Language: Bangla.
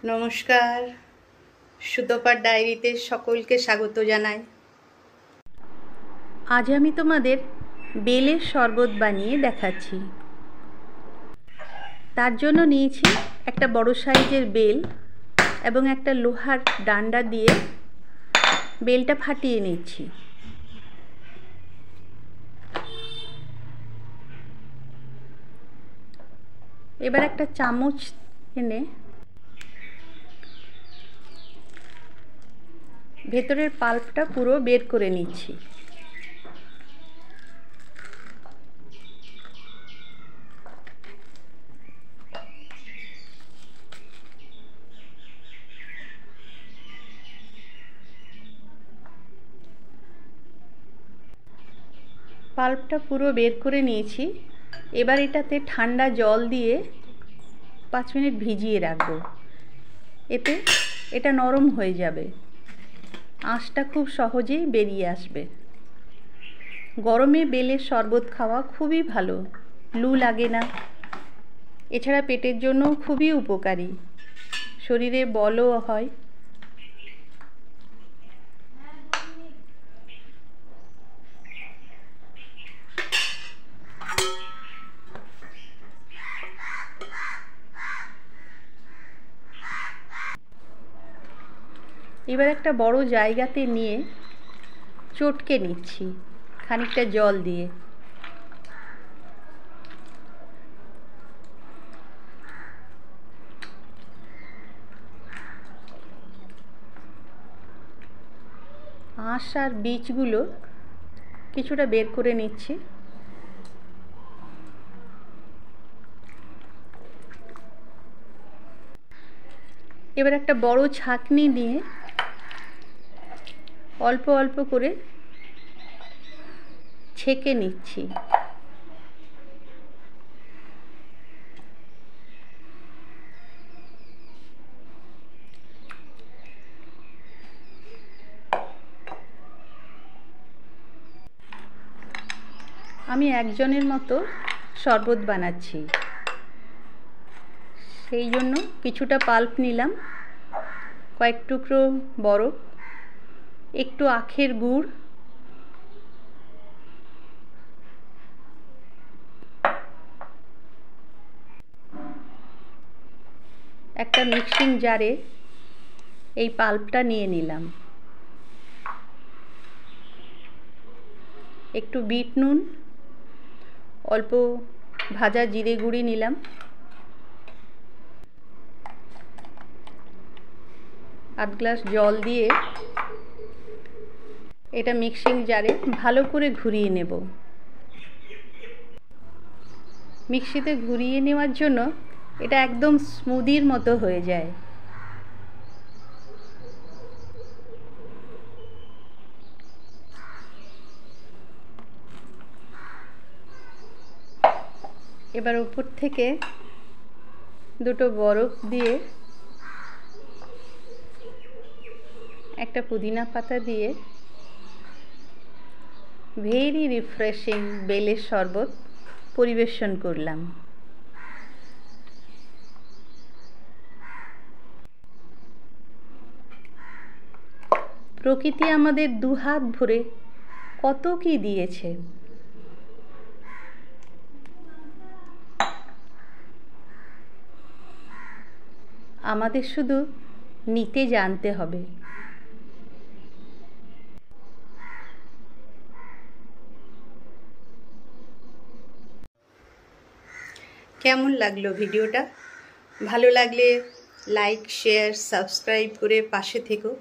নমস্কার, সুতপার ডায়েরিতে সকলকে স্বাগত জানাই। আজ আমি তোমাদের বেলের শরবত বানিয়ে দেখাচ্ছি। তার জন্য নিয়েছি একটা বড় সাইজের বেল এবং একটা লোহার ডান্ডা দিয়ে বেলটা ফাটিয়ে নিচ্ছি। এবার একটা চামচ এনে ভেতরের পাল্পটা পুরো বের করে নিচ্ছি। পাল্পটা পুরো বের করে নিয়েছি। এবার এটাতে ঠান্ডা জল দিয়ে 5 মিনিট ভিজিয়ে রাখবো। এতে এটা নরম হয়ে যাবে, আঁশটা খুব সহজেই বেরিয়ে আসবে। গরমে বেলের শরবত খাওয়া খুবই ভালো, লু লাগে না। এছাড়া পেটের জন্য খুবই উপকারী, শরীরে বলও হয়। এবার একটা বড় জায়গাতে নিয়ে চটকে নিচ্ছি খানিকটা জল দিয়ে। আঁশ আর বীজগুলো কিছুটা বের করে নিচ্ছি। এবার একটা বড় ছাঁকনি নিয়ে অল্প অল্প করে ছেঁকে নিচ্ছি। আমি একজনের মতো শরবত বানাচ্ছি, সেই জন্য কিছুটা পাল্প নিলাম, কয়েক টুকরো বরফ, একটু আখের গুড়, একটা মিক্সিং জারে এই পাল্পটা নিয়ে নিলাম, একটু বিট নুন, অল্প ভাজা জিরে গুঁড়ি নিলাম, আধ গ্লাস জল দিয়ে এটা মিক্সিং জারে ভালো করে ঘুরিয়ে নেব। মিক্সিতে ঘুরিয়ে নেওয়ার জন্য এটা একদম স্মুদির মতো হয়ে যায়। এবার উপর থেকে দুটো বরফ দিয়ে একটা পুদিনা পাতা দিয়ে ভেরি রিফ্রেশিং বেলের শরবত পরিবেশন করলাম। প্রকৃতি আমাদের দুহাত ভরে কত কি দিয়েছে। আমাদের শুধু নিতে জানতে হবে। কেমন লাগলো ভিডিওটা? ভালো লাগলে লাইক, শেয়ার, সাবস্ক্রাইব করে পাশে থেকো।